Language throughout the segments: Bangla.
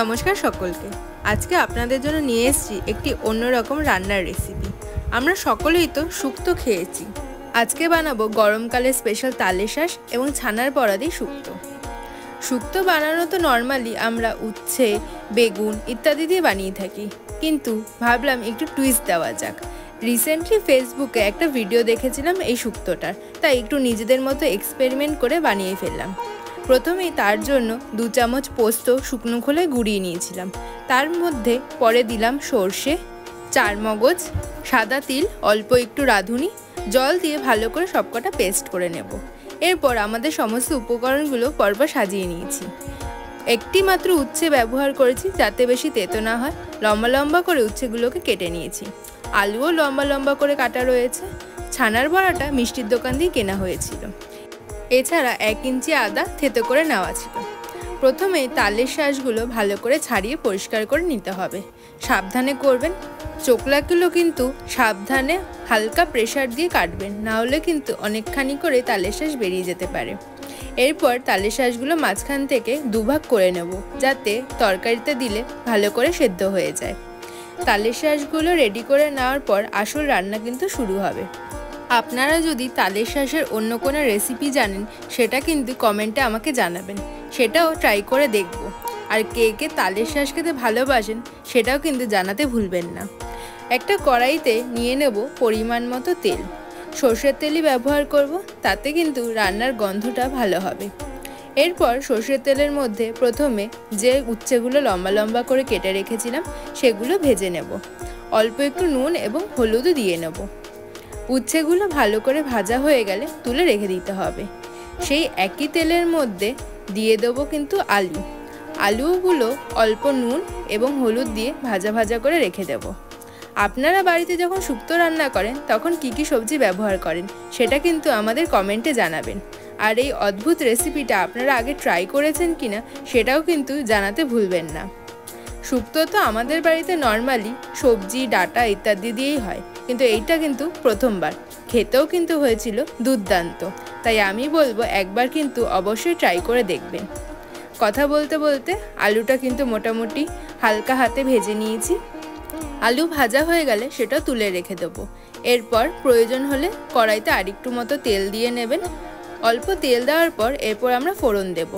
নমস্কার সকলকে। আজকে আপনাদের জন্য নিয়ে এসেছি একটি অন্যরকম রান্নার রেসিপি। আমরা সকলেই তো শুক্তো খেয়েছি। আজকে বানাবো গরমকালের স্পেশাল তালের শাঁস এবং ছানার বড়া দিয়ে শুক্তো। শুক্তো বানানো তো নর্মালি আমরা উচ্ছে, বেগুন ইত্যাদি দিয়ে বানিয়ে থাকি, কিন্তু ভাবলাম একটু টুইস্ট দেওয়া যাক। রিসেন্টলি ফেসবুকে একটা ভিডিও দেখেছিলাম এই শুক্তোটার, তাই একটু নিজেদের মতো এক্সপেরিমেন্ট করে বানিয়ে ফেললাম। প্রথমেই তার জন্য 2 চামচ পোস্ত শুকনো খোলায় গুঁড়িয়ে নিয়েছিলাম। তার মধ্যে পরে দিলাম সর্ষে, 4 মগজ, সাদা তিল, অল্প একটু রাঁধুনি, জল দিয়ে ভালো করে সবকটা পেস্ট করে নেব। এরপর আমাদের সমস্ত উপকরণগুলো পরপর সাজিয়ে নিয়েছি। একটি মাত্র উচ্ছে ব্যবহার করেছি যাতে বেশি তেতো না হয়। লম্বা লম্বা করে উচ্ছেগুলোকে কেটে নিয়েছি। আলুও লম্বা লম্বা করে কাটা রয়েছে। ছানার বড়াটা মিষ্টির দোকান দিয়ে কেনা হয়েছিল। এছাড়া 1 ইঞ্চি আদা থেতো করে নেওয়া ছিল। প্রথমে তালের শাঁসগুলো ভালো করে ছাড়িয়ে পরিষ্কার করে নিতে হবে। সাবধানে করবেন, চোকলাগুলো কিন্তু সাবধানে হালকা প্রেসার দিয়ে কাটবেন, না হলে কিন্তু অনেকখানি করে তালের শাঁস বেরিয়ে যেতে পারে। এরপর তালের শাঁসগুলো মাঝখান থেকে দুভাগ করে নেব, যাতে তরকারিতে দিলে ভালো করে সেদ্ধ হয়ে যায়। তালের শাঁসগুলো রেডি করে নেওয়ার পর আসল রান্না কিন্তু শুরু হবে। আপনারা যদি তালের শাঁসের অন্য কোনো রেসিপি জানেন সেটা কিন্তু কমেন্টে আমাকে জানাবেন, সেটাও ট্রাই করে দেখব। আর কে কে তালের শাঁস খেতে ভালোবাসেন সেটাও কিন্তু জানাতে ভুলবেন না। একটা কড়াইতে নিয়ে নেব পরিমাণ মতো তেল। সর্ষের তেলই ব্যবহার করব, তাতে কিন্তু রান্নার গন্ধটা ভালো হবে। এরপর সর্ষের তেলের মধ্যে প্রথমে যে উচ্ছেগুলো লম্বা লম্বা করে কেটে রেখেছিলাম সেগুলো ভেজে নেব। অল্প একটু নুন এবং হলুদও দিয়ে নেব। উচ্ছেগুলো ভালো করে ভাজা হয়ে গেলে তুলে রেখে দিতে হবে। সেই একই তেলের মধ্যে দিয়ে দেবো কিন্তু আলুগুলো অল্প নুন এবং হলুদ দিয়ে ভাজা ভাজা করে রেখে দেব। আপনারা বাড়িতে যখন শুক্তো রান্না করেন তখন কি কি সবজি ব্যবহার করেন সেটা কিন্তু আমাদের কমেন্টে জানাবেন। আর এই অদ্ভুত রেসিপিটা আপনারা আগে ট্রাই করেছেন কিনা সেটাও কিন্তু জানাতে ভুলবেন না। শুক্তো তো আমাদের বাড়িতে নর্মালি সবজি, ডাঁটা ইত্যাদি দিয়েই হয়, কিন্তু এইটা কিন্তু প্রথমবার, খেতেও কিন্তু হয়েছিল দুর্দান্ত। তাই আমি বলবো একবার কিন্তু অবশ্যই ট্রাই করে দেখবেন। কথা বলতে বলতে আলুটা কিন্তু মোটামুটি হালকা হাতে ভেজে নিয়েছি। আলু ভাজা হয়ে গেলে সেটা তুলে রেখে দেবো। এরপর প্রয়োজন হলে কড়াইতে আরেকটু মতো তেল দিয়ে নেবেন। অল্প তেল দেওয়ার পর এরপর আমরা ফোড়ন দেব।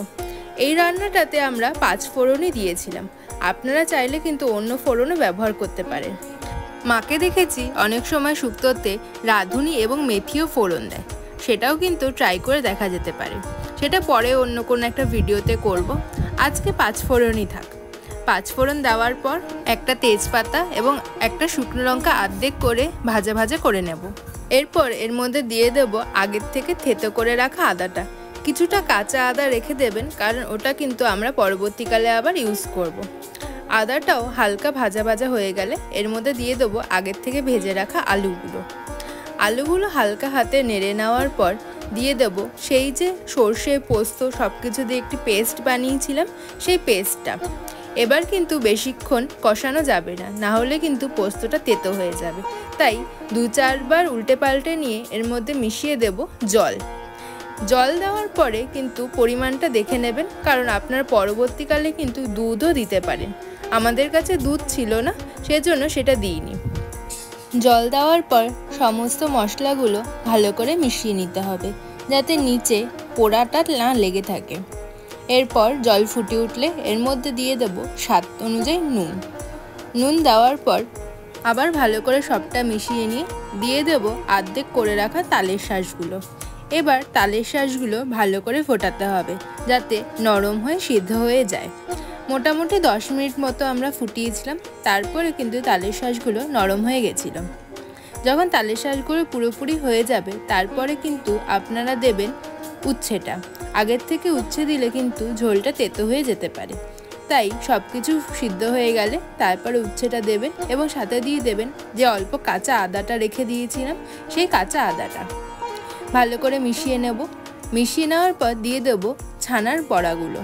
এই রান্নাটাতে আমরা 5 ফোড়নই দিয়েছিলাম। আপনারা চাইলে কিন্তু অন্য ফোড়নও ব্যবহার করতে পারেন। মাকে দেখেছি অনেক সময় শুক্তোতে রাঁধুনি এবং মেথিও ফোড়ন দেয়, সেটাও কিন্তু ট্রাই করে দেখা যেতে পারে। সেটা পরে অন্য কোনো একটা ভিডিওতে করব। আজকে 5 ফোড়নই থাক। 5 ফোড়ন দেওয়ার পর একটা তেজপাতা এবং একটা শুকনো লঙ্কা অর্ধেক করে ভাজা ভাজা করে নেব। এরপর এর মধ্যে দিয়ে দেব আগের থেকে থেতো করে রাখা আদাটা। কিছুটা কাঁচা আদা রেখে দেবেন, কারণ ওটা কিন্তু আমরা পরবর্তীকালে আবার ইউজ করব। আদাটাও হালকা ভাজা ভাজা হয়ে গেলে এর মধ্যে দিয়ে দেবো আগের থেকে ভেজে রাখা আলুগুলো হালকা হাতে নেড়ে নেওয়ার পর দিয়ে দেবো সেই যে সর্ষে, পোস্ত সব কিছু দিয়ে একটি পেস্ট বানিয়েছিলাম, সেই পেস্টটা। এবার কিন্তু বেশিক্ষণ কষানো যাবে না, না হলে কিন্তু পোস্তটা তেতো হয়ে যাবে। তাই 2-4 বার উল্টে পাল্টে নিয়ে এর মধ্যে মিশিয়ে দেব জল দেওয়ার পরে কিন্তু পরিমাণটা দেখে নেবেন, কারণ আপনারা পরবর্তীকালে কিন্তু দুধও দিতে পারেন। আমাদের কাছে দুধ ছিল না, সেজন্য সেটা দিইনি। জল দেওয়ার পর সমস্ত মশলাগুলো ভালো করে মিশিয়ে নিতে হবে, যাতে নিচে পোড়াটা না লেগে থাকে। এরপর জল ফুটে উঠলে এর মধ্যে দিয়ে দেব স্বাদ অনুযায়ী নুন দেওয়ার পর আবার ভালো করে সবটা মিশিয়ে নিয়ে দিয়ে দেব অর্ধেক করে রাখা তালের শাঁসগুলো। এবার তালের শাঁসগুলো ভালো করে ফোটাতে হবে, যাতে নরম হয়ে সিদ্ধ হয়ে যায়। মোটামুটি 10 মিনিট মতো আমরা ফুটিয়েছিলাম। তারপরে কিন্তু তালের শাঁসগুলো নরম হয়ে গেছিল। যখন তালের শাঁসগুলো পুরোপুরি হয়ে যাবে তারপরে কিন্তু আপনারা দেবেন উচ্ছেটা। আগের থেকে উচ্ছে দিলে কিন্তু ঝোলটা তেতো হয়ে যেতে পারে, তাই সব কিছু সিদ্ধ হয়ে গেলে তারপরে উচ্ছেটা দেবেন এবং সাথে দিয়ে দেবেন যে অল্প কাঁচা আদাটা রেখে দিয়েছিলাম, সেই কাঁচা আদাটা ভালো করে মিশিয়ে নেব। মিশিয়ে নেওয়ার পর দিয়ে দেবো ছানার বড়াগুলো।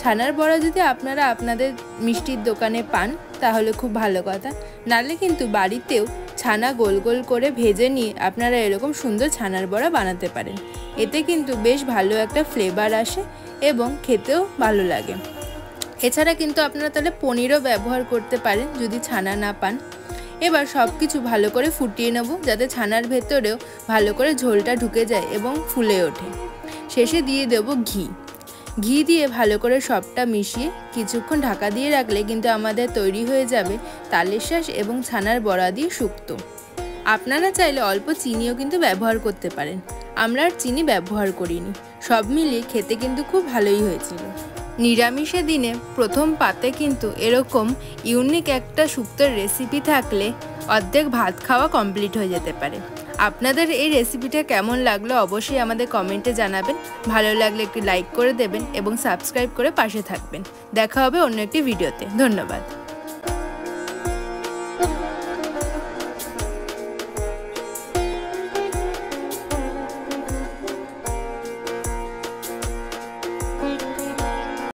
ছানার বড়া যদি আপনারা আপনাদের মিষ্টির দোকানে পান তাহলে খুব ভালো কথা, নালে কিন্তু বাড়িতেও ছানা গোল গোল করে ভেজে নিয়ে আপনারা এরকম সুন্দর ছানার বড়া বানাতে পারেন। এতে কিন্তু বেশ ভালো একটা ফ্লেভার আসে এবং খেতেও ভালো লাগে। এছাড়া কিন্তু আপনারা তাহলে পনিরও ব্যবহার করতে পারেন যদি ছানা না পান। এবার সব কিছু ভালো করে ফুটিয়ে নেব যাতে ছানার ভেতরেও ভালো করে ঝোলটা ঢুকে যায় এবং ফুলে ওঠে। শেষে দিয়ে দেব ঘি দিয়ে ভালো করে সবটা মিশিয়ে কিছুক্ষণ ঢাকা দিয়ে রাখলে কিন্তু আমাদের তৈরি হয়ে যাবে তালের শাঁস এবং ছানার বড়া দিয়ে শুক্তো। আপনারা চাইলে অল্প চিনিও কিন্তু ব্যবহার করতে পারেন, আমরা আর চিনি ব্যবহার করিনি। সব মিলিয়ে খেতে কিন্তু খুব ভালোই হয়েছিল। নিরামিষের দিনে প্রথম পাতে কিন্তু এরকম ইউনিক একটা শুক্তোর রেসিপি থাকলে অর্ধেক ভাত খাওয়া কমপ্লিট হয়ে যেতে পারে। আপনাদের এই রেসিপিটা কেমন লাগলো অবশ্যই আমাদের কমেন্টে জানাবেন। ভালো লাগলে একটি লাইক করে দেবেন এবং সাবস্ক্রাইব করে পাশে থাকবেন। দেখা হবে অন্য একটি ভিডিওতে। ধন্যবাদ।